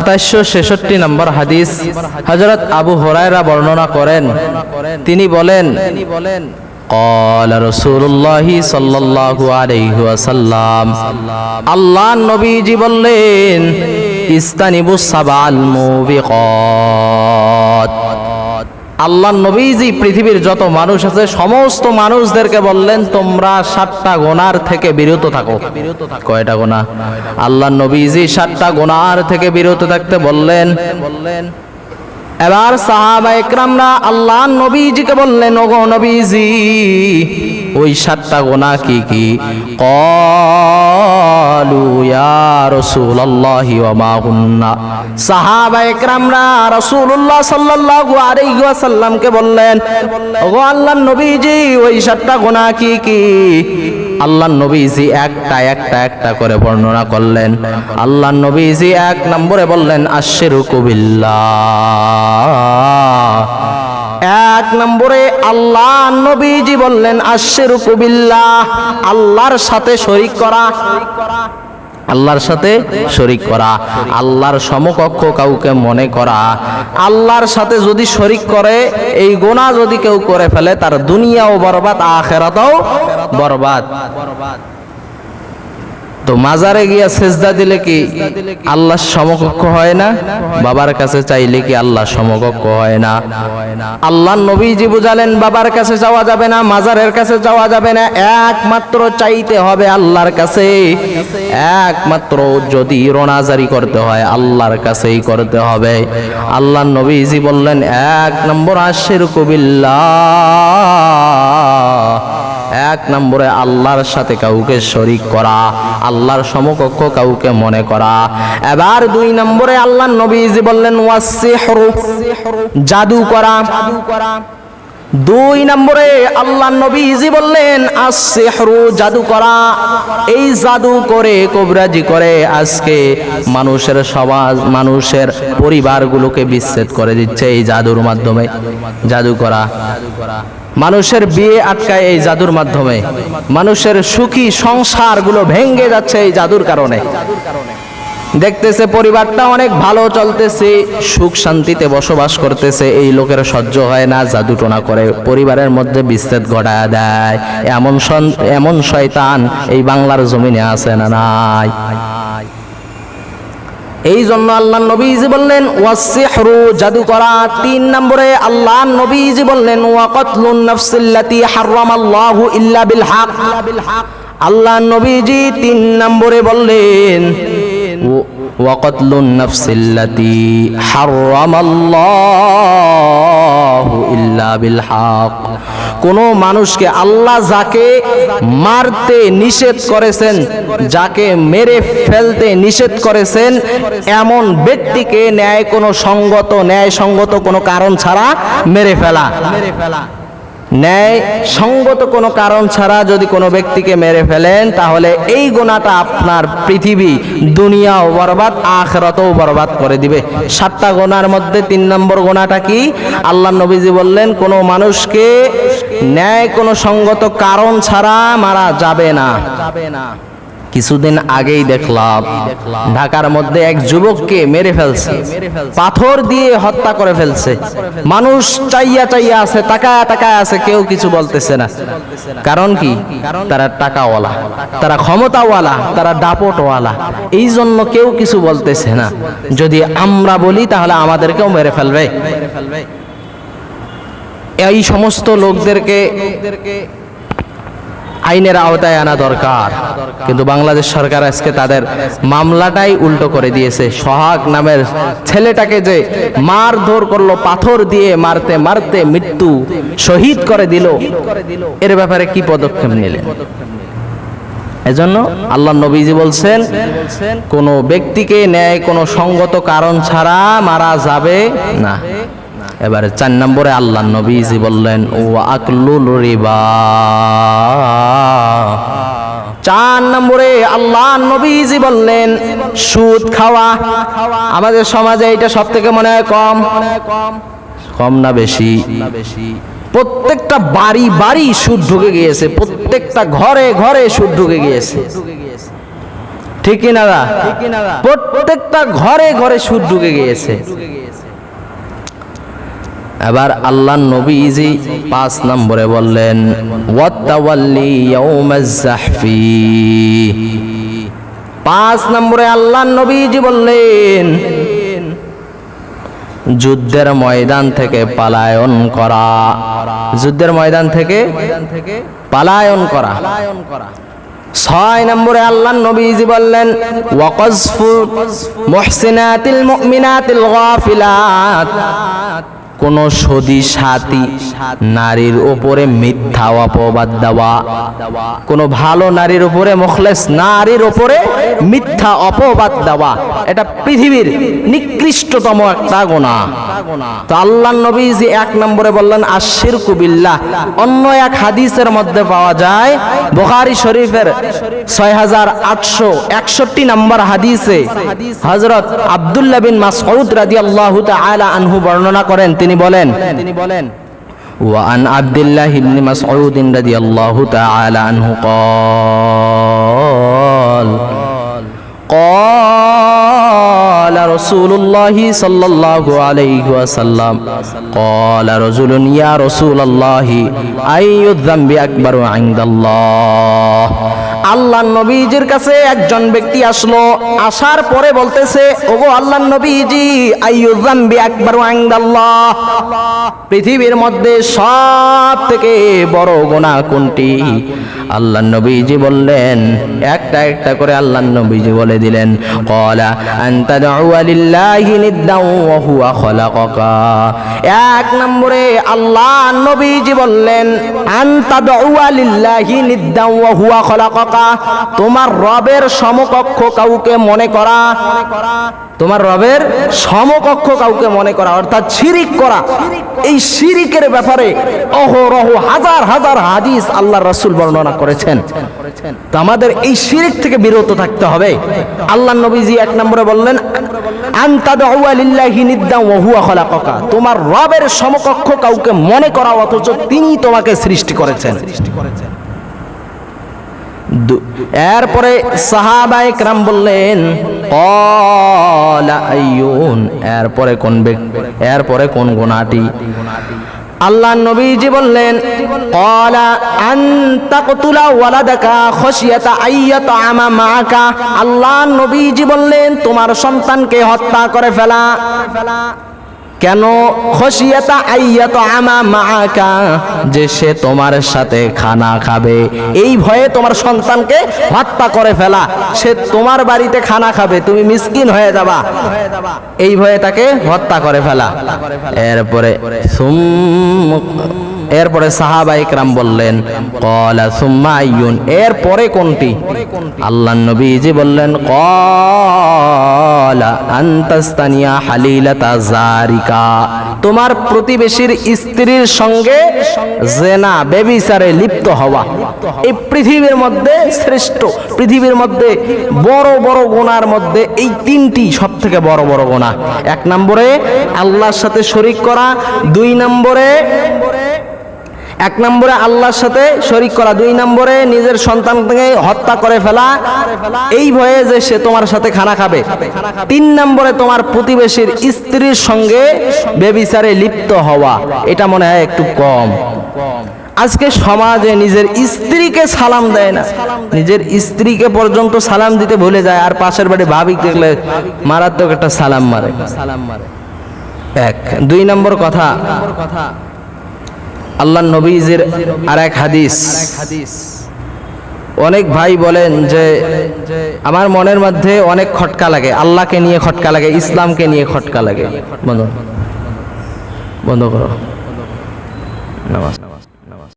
2766 নম্বর হাদিস, হযরত আবু হুরায়রা বর্ণনা করেন, তিনি বলেন, قال رسول الله صلى الله عليه وسلم, আল্লাহ নবীজি বললেন, ইস্তানিবুস সাবাল মুবিকাত। আল্লাহ নবীজি পৃথিবীর যত মানুষ আছে সমস্ত মানুষদেরকে বললেন, তোমরা 7টা গুনার থেকে বিরত থাকো। কয়টা গুনাহ? আল্লাহ নবীজি 7টা গুনার থেকে বিরত থাকতে বললেন। এবার সাহাবা ইকরামরা আল্লাহ নবীজিকে বললেন, ওগো নবীজি, ওই 7টা গুনাহ কি কি? ক্বালু ইয়া রাসূলুল্লাহি ওয়া মা হুন্না। সাহাবা ইকরামরা রাসূলুল্লাহ সাল্লাল্লাহু আলাইহি ওয়াসাল্লামকে বললেন, ওগো আল্লাহর নবীজি, ওই 7টা গুনাহ কি কি? আল্লাহর নবীজি একটা করে বর্ণনা করলেন। আল্লাহর নবীজি 1 নম্বরে বললেন, আশরিকু বিল্লাহ। 1 নম্বরে আল্লাহ নবীজি বললেন, আশরিকু বিল্লাহ, আল্লাহর সাথে শরীক করা। আল্লাহর সাথে শরীক করা, আল্লাহর সমকক্ষ কাউকে মনে করা। আল্লাহর সাথে যদি শরীক করে, এই গুনাহ যদি কেউ করে ফেলে, তার দুনিয়াও বরবাদ, আখিরাতও বরবাদ। তো মাজারে গিয়া সেজদা দিলে কি আল্লাহর সমকক্ষ হয় না? বাবার কাছে চাইলে কি আল্লাহর সমকক্ষ হয় না? আল্লাহর নবীজি বুঝালেন, বাবার কাছে যাওয়া যাবে না, মাজারের কাছে যাওয়া যাবে না, একমাত্র চাইতে হবে আল্লাহর কাছে। একমাত্র যদি রোনাজারি করতে হয় আল্লাহর কাছেই করতে হবে। আল্লাহর নবীজি বললেন, 1 নম্বর আশরিকু বিল্লাহ। 1 নম্বরে আল্লাহর সাথে কাউকে শরীক করা, আল্লাহর সমকক্ষ কাউকে মনে করা। এবার 2 নম্বরে আল্লাহর নবীজি বললেন, ওয়াসসিহরু, জাদু করা। 2 নম্বরে আল্লাহর নবীজি বললেন, আসসিহরু, জাদু করা। এই জাদু করে, কবিরাজি করে আজকে মানুষের সমাজ, মানুষের পরিবারগুলোকে বিচ্ছেদ করে দিচ্ছে এই জাদুর মাধ্যমে। জাদু করা, মানুষের বিয়ে আটকায় এই জাদুর মাধ্যমে। মানুষের সুখী সংসারগুলো ভেঙে যাচ্ছে এই জাদুর কারণে। দেখতেছে পরিবারটা অনেক ভালো চলতেছে, সুখ শান্তিতে বসবাস করতেছে, এই লোকের সহ্য হয় না, জাদু টোনা করে পরিবারের মধ্যে বিচ্ছেদ ঘটায় দেয়। এমন শয়তান এই বাংলার জমিনে আছে না নাই? এই জন্য আল্লাহ নবীজি বললেন, ওয়াসসিহরু, জাদু করা। 3 নম্বরে আল্লাহ নবীজি বললেন, ওয়াকাতলুন নাফসিল্লাতী হারামাল্লাহু ইল্লা বিল হক। আল্লাহ নবীজি 3 নম্বরে বললেন, ওয়াকাতলুন নাফসিল্লাতী হারামাল্লাহু ইল্লা বিল হক। কোন মানুষকে আল্লাহ যাকে মারতে নিষেধ করেছেন, যাকে মেরে ফেলতে নিষেধ করেছেন, এমন ব্যক্তিকে ন্যায়সঙ্গত কোনো কারণ ছাড়া মেরে ফেলা। ন্যায়সঙ্গত কোনো কারণ ছাড়া যদি কোনো ব্যক্তিকে মেরে ফেলেন, তাহলে এই গুনাহটা আপনার পৃথিবী, দুনিয়াও বরবাদ, আখিরাতও বরবাদ করে দিবে। 7টা গুনার মধ্যে 3 নম্বর গুনাহটা কি? আল্লাহ নবীজি বললেন, কোনো মানুষকে কোনো সঙ্গত কারণ ছাড়া মারা যাবে না। কিছুদিন আগেই দেখলাম ঢাকার মধ্যে এক যুবককে মেরে ফেলছে, পাথর দিয়ে হত্যা করে ফেলছে। মানুষ চাইয়া আছে, তাকায় আছে, কেউ কিছু বলতেছে না। কারণ কি? তারা টাকাওয়ালা, তারা ক্ষমতাওয়ালা, তারা দাপটওয়ালা, এই জন্য কেউ কিছু বলতেছে না। যদি আমরা বলি তাহলে আমাদেরকেও মেরে ফেলবে। এই সমস্ত লোকদেরকে আইনের আওতায় আনা দরকার। কিন্তু বাংলাদেশ সরকার আজকে তাদের মামলাটাই উল্টো করে দিয়েছে। সোহাগ নামের ছেলেটাকে যে মারধর করলো, পাথর দিয়ে মারতে মারতে মৃত্যু শহীদ করে দিল, এর ব্যাপারে কি পদক্ষেপ নিলেন? এজন্য আল্লাহ নবীজি বলছেন, কোন ব্যক্তিকে কোনো সঙ্গত কারণ ছাড়া মারা যাবে না। এবারে 4 নম্বরে আল্লাহ নবীজি বললেন, ওয়া আকলুল রিবা। 4 নম্বরে আল্লাহ নবীজি বললেন, সুদ খাওয়া। আমাদের সমাজে এটা সবথেকে মনে হয় কম না বেশি? প্রত্যেকটা বাড়ি সুদ ঢুকে গিয়েছে, প্রত্যেকটা ঘরে সুদ ঢুকে গিয়েছে। ঠিক কি না? প্রত্যেকটা ঘরে ঘরে সুদ ঢুকে গিয়েছে। এবার আল্লাহর নবীজি 5 নম্বরে বললেন ওয়াতাওয়াল্লি ইয়াউমাজ যাহফি। 5 নম্বরে আল্লাহর নবীজি বললেন যুদ্ধের ময়দান থেকে পলায়ন করা, যুদ্ধের ময়দান থেকে পলায়ন করা। 6 নম্বরে আল্লাহর নবীজি বললেন ওয়াকযফু মুহসিনাতিল মুমিনাতিল গাফিলাত। কোন সতী সাথী নারীর উপরে মিথ্যা অপবাদ দেওয়া, কোন ভালো নারীর উপরে, মুখলেস নারীর উপরে মিথ্যা অপবাদ দেওয়া, এটা পৃথিবীর নিকৃষ্টতম একটা গুনাহ। তো আল্লাহর নবীজি 1 নম্বরে বললেন আশিরকু বিল্লাহ। অন্য এক হাদিসের মধ্যে পাওয়া যায়, বুখারী শরীফের 6861 নম্বর হাদিসে হযরত আব্দুল্লাহ বিন মাসউদ রাদিয়াল্লাহু তাআলা আনহু বর্ণনা করেন, তিনি বলেন ওয়ান আব্দুল্লাহ ইবনে মাসউদ রাদিয়াল্লাহু তাআলা আনহু قال رسول الله صلى الله عليه وسلم قال رجل يا رسول الله أي الذنب أكبر عند الله। আল্লাহর নবীজির কাছে একজন ব্যক্তি আসলো, আসার পরে বলতেছে ওগো আল্লাহর নবীজি আইয়ু যামবি আকবারু ইনদাল্লাহ, পৃথিবীর মধ্যে সব থেকে বড় গুনাহ কোনটি? আল্লাহর নবীজি বললেন, একটা একটা করে আল্লাহর নবীজি বলে দিলেন ক্বালা আনতা দাউ লিল্লাহি নিদ্দাউ ওয়া হুয়া খলাকাকা। 1 নম্বরে আল্লাহর নবীজি বললেন আনতা দাউ লিল্লাহি নিদ্দাউ ওয়া হুয়া খলাকাকা, তোমার রবের সমকক্ষ কাউকে মনে করা, তোমার রবের সমকক্ষ কাউকে মনে করা অর্থাৎ শিরিক করা। এই শিরিকের ব্যাপারে অহরহ হাজার হাজার হাদিস আল্লাহর রাসূল বর্ণনা করেছেন। তো আমাদের এই শিরিক থেকে বিরত থাকতে হবে। আল্লাহর নবীজি 1 নম্বরে বললেন আনতা দাউ লিল্লাহি নিদ্দাউ ওয়া হুয়া খলাকাকা, তোমার রবের সমকক্ষ কাউকে মনে করা অথচ তিনি তোমাকে সৃষ্টি করেছেন। এরপরে সাহাবায়ে কেরাম বললেন ক্বালা আইয়ুন, এরপরে কোন ব্যক্তি, এরপরে কোন গুনাহটি? আল্লাহর নবীজি বললেন ক্বালা আন তাকতুলা ওয়ালাদাকা খাশিয়াতা আইয়াতআমা মাআকা। আল্লাহর নবীজি বললেন তোমার সন্তানকে হত্যা করে ফেলা। কেন? খাশিয়াতা আইয়াতআমা মাআকা, যে সে তোমার সাথে খানা খাবে, এই ভয়ে তোমার সন্তানকে হত্যা করে ফেলা। সে তোমার বাড়িতে খানা খাবে, তুমি মিসকিন হয়ে যাবা, এই ভয়ে তাকে হত্যা করে ফেলা। এরপরে সাহাবায়ে কেরাম বললেন ক্বালা সুম্মা আইয়ুন, এরপরে কোনটি? আল্লাহর নবীজি বললেন ক্বালা আনতাস্তানিয়া হালিলাতা জারিকা, তোমার প্রতিবেশীর স্ত্রীর সঙ্গে জিনা ব্যভিচারে লিপ্ত হওয়া। এই পৃথিবীর মধ্যে শ্রেষ্ঠ, পৃথিবীর মধ্যে বড় বড় গুনার মধ্যে এই 3টি সবথেকে বড় বড় গুনাহ। 1 নম্বরে আল্লাহর সাথে শরীক করা, 2 নম্বরে আল্লাহর সাথে শরীক করা, 2 নম্বরে নিজের সন্তানকে হত্যা করে ফেলা এই ভয়ে যে সে তোমার সাথে খানা খাবে, 3 নম্বরে তোমার প্রতিবেশীর স্ত্রীর সঙ্গে ব্যভিচারে লিপ্ত হওয়া। এটা মনে হয় একটু কম। আজকে সমাজে নিজের স্ত্রীকে সালাম দেয় না, নিজের স্ত্রীকে পর্যন্ত সালাম দিতে ভুলে যায়, আর পাশের বাড়ি ভাবি দেখলে মারাত্মক একটা সালাম মারে। 1 2 নম্বর কথা, আল্লাহর নবীজির আরেক হাদিস। অনেক ভাই বলেন যে আমার মনের মধ্যে অনেক খটকা লাগে, আল্লাহকে নিয়ে খটকা লাগে, ইসলামকে নিয়ে খটকা লাগে। বন্ধ করো নামাজ।